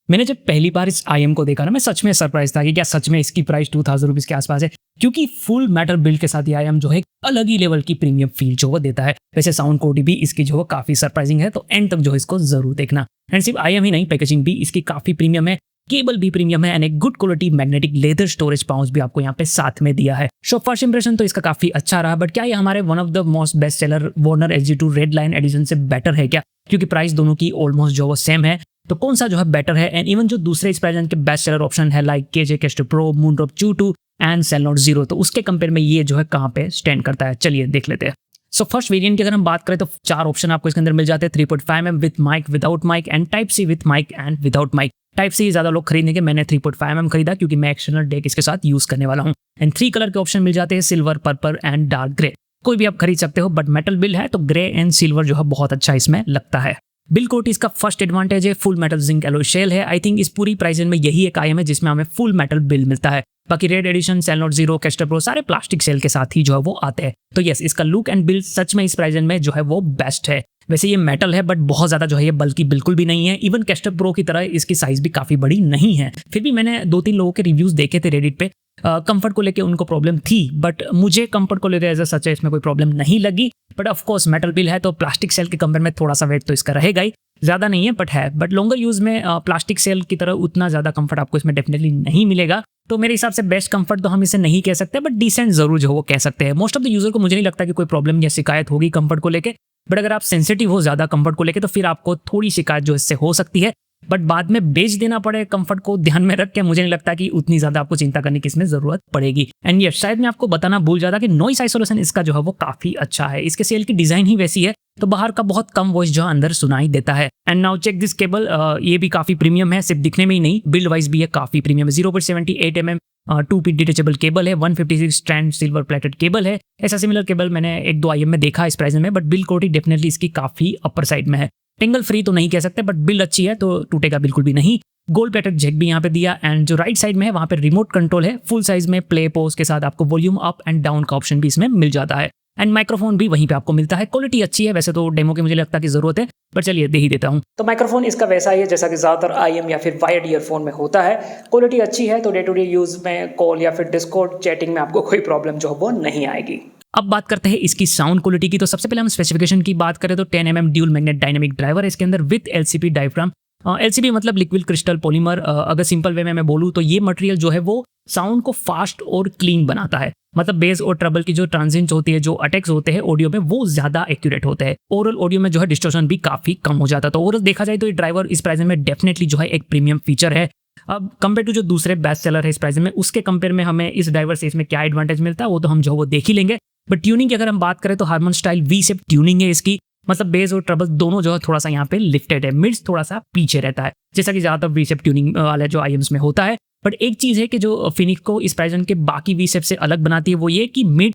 मैंने जब पहली बार इस आईएम को देखा ना, मैं सच में सरप्राइज था कि क्या सच में इसकी प्राइस 2000 रुपीज़ के आसपास है, क्योंकि फुल मेटल बिल्ड के साथ ये आईएम जो है एक अलग ही लेवल की प्रीमियम फील जो वो देता है। वैसे साउंड क्वालिटी भी इसकी जो है काफ़ी सरप्राइजिंग है, तो एंड तक जो है इसको जरूर देखना। एंड सिर्फ आईएम ही नहीं, पैकेजिंग भी इसकी काफ़ी प्रीमियम है, केबल भी प्रीमियम है एंड एक good quality magnetic leather storage pouch भी आपको यहाँ पे साथ में दिया है। सो फर्स्ट इंप्रेशन तो इसका काफी अच्छा रहा, बट क्या ये हमारे one of the most best seller Warner SG2 red line edition से बेटर है क्या? क्योंकि प्राइस दोनों की ऑलमोस्ट जो वो सेम है, तो कौन सा जो है बेटर है? एंड इवन जो दूसरे इस प्राइस के बेस्ट सेलर ऑप्शन है like KJ Kestrel Pro, Moonroof Q2 and Cellnote Zero, तो उसके कंपेयर में ये जो है कहाँ पे स्टैंड करता है, चलिए देख लेते हैं। सो फर्स्ट वेरिएंट की अगर हम बात करें तो 4 ऑप्शन आपको इसके अंदर मिल जाते हैं, 3.5mm with mic, without mic and type C with mic and without mic. Type C ज्यादा लोग खरीदेंगे, मैंने 3.5mm खरीदा क्योंकि मैं एक्सटर्नल डेक इसके साथ यूज करने वाला हूँ। एंड 3 कलर के ऑप्शन मिल जाते हैं, silver, purple and dark grey. कोई भी आप खरीद सकते हो, बट मेटल बिल है तो ग्रे एंड सिल्वर जो है बहुत अच्छा इसमें लगता है। बिल क्वालिटी इसका फर्स्ट एडवांटेज है, full metal zinc alloy shell है। आई थिंक इस पूरी प्राइस रेंज में यही एक आईएम है जिसमें हमें फुल मेटल बिल मिलता है। बाकी red edition, Cellnote Zero, Kestrel Pro सारे प्लास्टिक सेल के साथ ही जो है वो आते हैं। तो यस, इसका लुक एंड बिल्ड सच में इस प्राइस रेंज में जो है वो बेस्ट है। वैसे ये मेटल है बट बहुत ज्यादा जो है ये बल्कि बिल्कुल भी नहीं है। इवन Kestrel Pro की तरह इसकी साइज भी काफी बड़ी नहीं है। फिर भी मैंने 2-3 लोगों के रिव्यूज देखे थे रेडिट पे, कंफर्ट को लेके उनको प्रॉब्लम थी, बट मुझे कंफर्ट को लेकर एज सच है इसमें कोई प्रॉब्लम नहीं लगी। But of course metal bill है तो प्लास्टिक सेल के कंपेयर में थोड़ा सा वेट तो इसका रहेगा ही, ज्यादा नहीं है बट है। बट लॉन्गर यूज में प्लास्टिक सेल की तरह उतना ज्यादा कंफर्ट आपको इसमें डेफिनेटली नहीं मिलेगा। तो मेरे हिसाब से बेस्ट कंफर्ट तो हम इसे नहीं कह सकते, बट डिसेंट जरूर जो वो कह सकते हैं। मोस्ट ऑफ द यूजर को मुझे नहीं लगता कि कोई प्रॉब्लम या शिकायत होगी कंफर्ट को लेके, बट अगर आप सेंसिटिव हो ज्यादा कंफर्ट को लेके तो फिर आपको थोड़ी शिकायत जो इससे हो सकती है। बट बाद में बेच देना पड़े कंफर्ट को ध्यान में रख के, मुझे नहीं लगता कि उतनी ज्यादा आपको चिंता करने की इसमें जरूरत पड़ेगी। एंड ये शायद मैं आपको बताना भूल जाता कि नॉइस आइसोलेशन इसका जो है वो काफी अच्छा है। इसके सेल की डिजाइन ही वैसी है, तो बाहर का बहुत कम वॉइस जो अंदर सुनाई देता है। And now check this cable, ये भी काफी प्रीमियम है, सिर्फ दिखने में ही नहीं बिल्ड वाइज भी ये काफी प्रीमियम है। 0.78mm 2 डिटेचेबल केबल है, 156 स्ट्रैंड सिल्वर प्लेटेड केबल है। ऐसा सिमिलर केबल मैंने 1-2 आईएम में देखा इस प्राइस में, बट बिल्ड क्वालिटी डेफिनेटली इसकी काफी अपर साइड में है। टिंगल फ्री तो नहीं कह सकते, बट बिल्ड अच्छी है तो टूटेगा बिल्कुल भी नहीं। गोल्ड प्लेटेड जैक भी यहाँ पे दिया, एंड जो राइट साइड में है वहाँ पे रिमोट कंट्रोल है फुल साइज में, प्ले पोज के साथ आपको वॉल्यूम अप एंड डाउन का ऑप्शन भी इसमें मिल जाता है। एंड माइक्रोफोन भी वहीं पे आपको मिलता है। क्वालिटी अच्छी है, वैसे तो डेमो की मुझे लगता कि जरूरत है, पर चलिए दे ही देता हूँ। तो माइक्रोफोन इसका वैसा ही है जैसा कि ज्यादातर आईएम या फिर वायर्ड ईयरफोन में होता है। क्वालिटी अच्छी है, तो डे टू डे यूज में कॉल या फिर डिस्कॉर्ड चैटिंग में आपको कोई प्रॉब्लम जो है वो नहीं आएगी। अब बात करते हैं इसकी साउंड क्वालिटी की। तो सबसे पहले हम स्पेसिफिकेशन की बात करें तो 10mm dual magnet dynamic driver है इसके अंदर विद LCP डायफ्राम। LCP मतलब लिक्विड क्रिस्टल पॉलीमर। अगर सिंपल वे में मैं बोलूँ तो ये मटेरियल जो है वो साउंड को फास्ट और क्लीन बनाता है। मतलब बेस और ट्रबल की जो ट्रांजिशंस होती है, जो अटैक्स होते हैं ऑडियो में, वो ज्यादा एक्यूरेट होते हैं। ओवरऑल ऑडियो में जो है डिस्टॉर्शन भी काफी कम हो जाता है। तो ओवरऑल देखा जाए तो ये ड्राइवर इस प्राइस में डेफिनेटली जो है एक प्रीमियम फीचर है। अब कंपेयर टू जो दूसरे बेस्ट सेलर है इस प्राइस में, उसके कंपेयर में हमें इस ड्राइवर से इसमें क्या एडवांटेज मिलता है वो तो हम जो वो देख ही लेंगे। बट ट्यूनिंग की अगर हम बात करें तो हारमन स्टाइल V-शेप ट्यूनिंग है इसकी। मतलब बेस और ट्रबल दोनों जो है थोड़ा सा यहाँ पे लिफ्टेड है, मिड्स थोड़ा सा पीछे रहता है, जैसा कि ज्यादातर V-शेप ट्यूनिंग वाले जो आईएम्स में होता है। बट एक चीज है कि जो फिनिक्स को इस प्राइस के बाकी V-शेप से अलग बनाती है वो ये कि मिड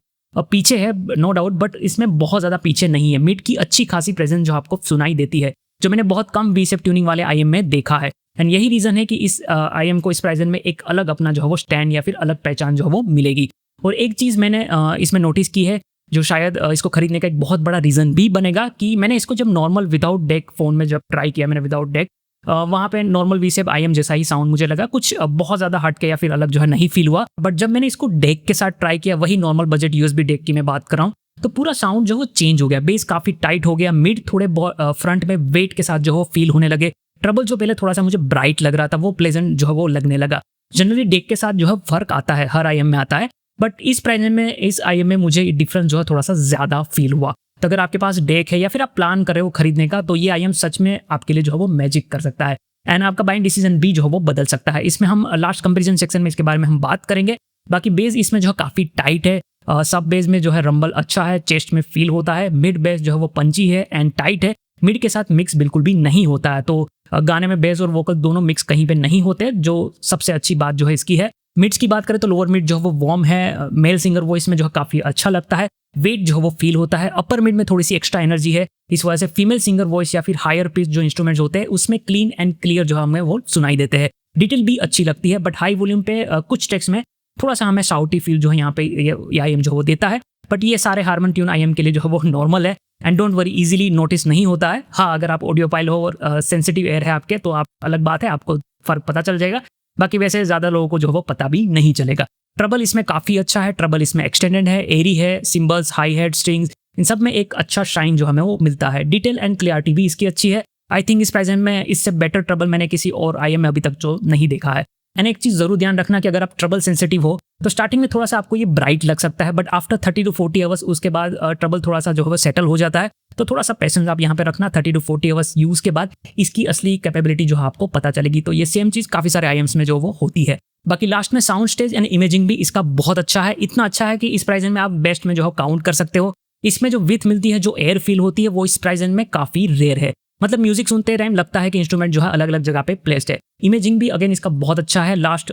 पीछे है नो डाउट, बट इसमें बहुत ज्यादा पीछे नहीं है। मिड की अच्छी खासी प्रेजेंस जो आपको सुनाई देती है, जो मैंने बहुत कम V-शेप ट्यूनिंग वाले आईएम में देखा है। एंड यही रीजन है कि इस आईएम को इस प्राइस में एक अलग अपना जो है वो स्टैंड या फिर अलग पहचान जो है वो मिलेगी। और एक चीज मैंने इसमें नोटिस की है जो शायद इसको खरीदने का एक बहुत बड़ा रीजन भी बनेगा, कि मैंने इसको जब नॉर्मल विदाउट डेक फोन में जब ट्राई किया मैंने विदाउट डेक, वहाँ पे नॉर्मल V-शेप आईएम जैसा ही साउंड मुझे लगा, कुछ बहुत ज्यादा हटके या फिर अलग जो है नहीं फील हुआ। बट जब मैंने इसको डेक के साथ ट्राई किया, वही नॉर्मल बजट USB डेक की मैं बात कर रहा हूँ, तो पूरा साउंड जो है चेंज हो गया। बेस काफी टाइट हो गया, मिड थोड़े फ्रंट में वेट के साथ जो है फील होने लगे। ट्रबल जो पहले थोड़ा सा मुझे ब्राइट लग रहा था वो प्लेजेंट जो है वो लगने लगा। जनरली डेक के साथ जो है फर्क आता है, हर आईएम में आता है, बट इस प्राइस में इस आईएम में मुझे डिफरेंस जो है थोड़ा सा ज्यादा फील हुआ। तो अगर आपके पास डेक है या फिर आप प्लान कर रहे हो खरीदने का, तो ये आईएम सच में आपके लिए जो है वो मैजिक कर सकता है। एंड आपका बाइंग डिसीजन भी जो है वो बदल सकता है। इसमें हम लास्ट कंपैरिजन सेक्शन में इसके बारे में हम बात करेंगे। बाकी बेस इसमें जो है काफी टाइट है, सब बेस में जो है रंबल अच्छा है, चेस्ट में फील होता है। मिड बेस जो है वो पंची है एंड टाइट है, मिड के साथ मिक्स बिल्कुल भी नहीं होता है। तो गाने में बेस और वोकल दोनों मिक्स कहीं पे नहीं होते, जो सबसे अच्छी बात जो है इसकी है। मिड्स की बात करें तो लोअर मिड जो है वो वार्म है, मेल सिंगर वॉइस में जो है काफी अच्छा लगता है, वेट जो है वो फील होता है। अपर मिड में थोड़ी सी एक्स्ट्रा एनर्जी है, इस वजह से फीमेल सिंगर वॉइस या फिर हायर पिच जो इंस्ट्रूमेंट्स होते हैं उसमें क्लीन एंड क्लियर जो हमें वो सुनाई देते हैं। डिटेल भी अच्छी लगती है, बट हाई वॉल्यूम पे कुछ ट्रैक्स में थोड़ा सा हमें साउटी फील जो है यहाँ पे ये आईएम जो वो देता है। बट ये सारे हारमन ट्यून आईएम के लिए जो है वो नॉर्मल है and don't worry, easily notice नहीं होता है। हाँ, अगर आप ऑडियो पाइल हो और सेंसिटिव एयर है आपके तो आप अलग बात है, आपको फ़र्क पता चल जाएगा। बाकी वैसे ज़्यादा लोगों को जो है वो पता भी नहीं चलेगा। ट्रबल इसमें काफ़ी अच्छा है, ट्रबल इसमें एक्सटेंडेड है, एरी है, सिंबल्स, हाई हेड, स्ट्रिंग्स, इन सब में एक अच्छा शाइन जो हमें वो मिलता है। डिटेल एंड क्लियरिटी भी इसकी अच्छी है। आई थिंक इस प्राइस में इससे बेटर ट्रबल मैंने किसी और आईएम में अभी तक जो नहीं देखा है। एंड एक चीज़ ज़रूर ध्यान रखना कि अगर आप ट्रबल सेंसिटिव हो तो स्टार्टिंग में थोड़ा सा आपको ये ब्राइट लग सकता है, बट आफ्टर 30 to 40 आवर्स उसके बाद ट्रबल थोड़ा सा जो है सेटल हो जाता है। तो थोड़ा सा पेशेंस आप यहाँ पे रखना। 30 to 40 आवर्स यूज़ के बाद इसकी असली कैपेबिलिटी जो है आपको पता चलेगी। तो ये सेम चीज़ काफ़ी सारे आईएम्स में जो वो होती है। बाकी लास्ट में साउंड स्टेज एंड इमेजिंग भी इसका बहुत अच्छा है। इतना अच्छा है कि इस प्राइस में आप बेस्ट में जो है काउंट कर सकते हो। इसमें जो विथ मिलती है, जो एयर फील होती है, वो इस प्राइस में काफ़ी रेयर है। मतलब म्यूजिक सुनते टाइम लगता है कि इंस्ट्रूमेंट जो है अलग अलग जगह पे प्लेस्ड है। इमेजिंग भी अगेन इसका बहुत अच्छा है। लास्ट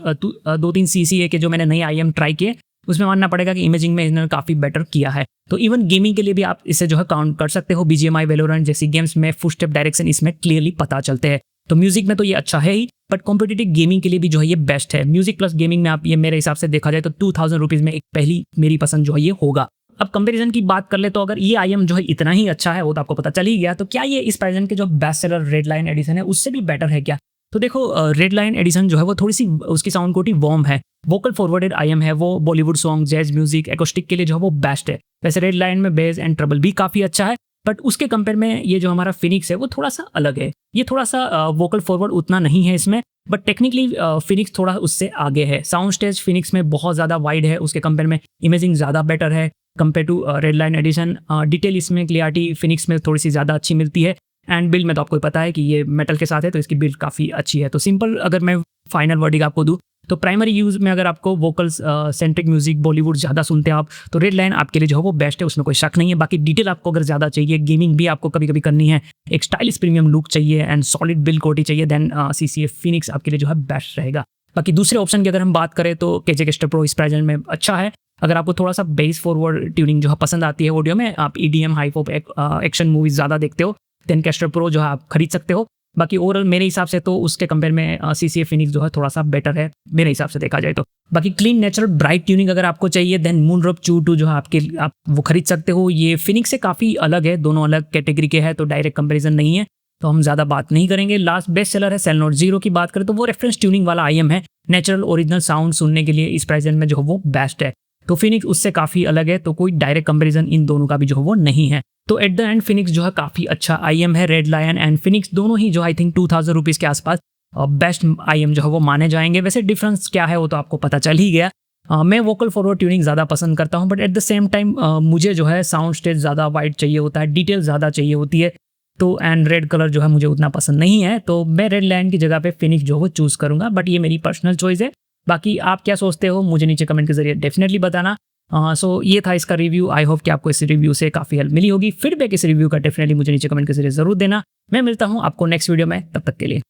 2-3 CCA के जो मैंने नए आईएम ट्राई किए उसमें मानना पड़ेगा कि इमेजिंग में इन्होंने काफ़ी बेटर किया है। तो इवन गेमिंग के लिए भी आप इसे जो है काउंट कर सकते हो। BGMI, वैलोरेंट जैसी गेम्स में फुट स्टेप डायरेक्शन इसमें क्लियरली पता चलते हैं। तो म्यूजिक में तो ये अच्छा है ही, बट कॉम्पिटिटिव गेमिंग के लिए भी जो है ये बेस्ट है। म्यूजिक प्लस गेमिंग में आप ये मेरे हिसाब से देखा जाए तो 2000 रुपीज़ में एक पहली मेरी पसंद जो है ये होगा। अब कंपैरिजन की बात कर ले तो अगर ये आईएम जो है इतना ही अच्छा है, वो तो आपको पता चल ही गया, तो क्या ये इस प्राइस के जो best seller red line edition है उससे भी बेटर है क्या? तो देखो रेड लाइन एडिशन जो है वो थोड़ी सी उसकी साउंड क्वालिटी वार्म है, वोकल फॉरवर्डेड आईएम है, वो Bollywood song, jazz music, acoustic के लिए जो है वो बेस्ट है। वैसे रेड लाइन में बेस एंड ट्रबल भी काफ़ी अच्छा है, बट उसके कंपेयर में ये जो हमारा फिनिक्स है वो थोड़ा सा अलग है। ये थोड़ा सा वोकल फॉरवर्ड उतना नहीं है इसमें, बट टेक्निकली फिनिक्स थोड़ा उससे आगे है। साउंड स्टेज फिनिक्स में बहुत ज़्यादा वाइड है, उसके कंपेयर में इमेजिंग ज़्यादा बेटर है compare to red line edition. Detail इसमें क्लियरिटी फिनिक्स में थोड़ी सी ज़्यादा अच्छी मिलती है। एंड बिल्ड में तो आपको पता है कि ये मेटल के साथ है तो इसकी बिल्ड काफ़ी अच्छी है। तो सिंपल अगर मैं फाइनल वर्डिंग आपको दूँ तो प्राइमरी यूज़ में अगर आपको वोकल्स सेंट्रिक म्यूजिक बॉलीवुड ज़्यादा सुनते हैं आप, तो रेड लाइन आपके लिए जो है वो बेस्ट है, उसमें कोई शक नहीं है। बाकी डिटेल आपको अगर ज़्यादा चाहिए, गेमिंग भी आपको कभी कभी करनी है, एक स्टाइलिश प्रीमियम लुक चाहिए एंड सॉलिड बिल्ड क्वालिटी चाहिए, देन CCA फिनिक्स आपके लिए जो है बेस्ट रहेगा। बाकी दूसरे ऑप्शन की अगर हम बात करें तो KJ Caster Pro इस प्राइस में अच्छा है। अगर आपको थोड़ा सा बेस फॉरवर्ड ट्यूनिंग जो है पसंद आती है ऑडियो में, आप EDM high pop action movies ज़्यादा देखते हो, देन Caster Pro जो है आप खरीद सकते हो। बाकी ओवरऑल मेरे हिसाब से तो उसके कंपेयर में CCA फिनिक्स जो है थोड़ा सा बेटर है मेरे हिसाब से देखा जाए तो। बाकी क्लीन नेचुरल ब्राइट ट्यूनिंग अगर आपको चाहिए, देन मूनरोप Q 2 जो है आप वो खरीद सकते हो। ये फिनिक्स से काफ़ी अलग है, दोनों अलग कैटेगरी के हैं, तो डायरेक्ट कंपेरिजन नहीं है, तो हम ज़्यादा बात नहीं करेंगे। लास्ट बेस्ट सेलर है सेलनोट 0 की बात करें तो वो रेफरेंस ट्यूनिंग वाला आईएम है। नेचुरल ओरिजिनल साउंड सुनने के लिए इस प्राइस में जो है वो बेस्ट है। तो फिनिक्स उससे काफ़ी अलग है, तो कोई डायरेक्ट कंपैरिजन इन दोनों का भी जो है वो नहीं है। तो एट द एंड फिनिक्स जो है काफ़ी अच्छा आईएम है। रेड लायन एंड फिनिक्स दोनों ही जो आई थिंक 2000 रुपीज़ के आसपास बेस्ट आईएम जो है वो माने जाएंगे। वैसे डिफरेंस क्या है वो तो आपको पता चल ही गया। मैं वोकल फॉरवर्ड ट्यूनिंग ज़्यादा पसंद करता हूँ, but at the same time मुझे जो है साउंड स्टेज ज़्यादा वाइड चाहिए होता है, डिटेल ज़्यादा चाहिए होती है। तो एंड रेड कलर जो है मुझे उतना पसंद नहीं है, तो मैं रेड लायन की जगह पे फिनिक्स जो है वो चूज़ करूँगा, बट ये मेरी पर्सनल चॉइस है। बाकी आप क्या सोचते हो मुझे नीचे कमेंट के जरिए डेफिनेटली बताना। सो ये था इसका रिव्यू। आई होप कि आपको इस रिव्यू से काफ़ी हेल्प मिली होगी। फीडबैक इस रिव्यू का डेफिनेटली मुझे नीचे कमेंट के जरिए ज़रूर देना। मैं मिलता हूँ आपको नेक्स्ट वीडियो में, तब तक के लिए।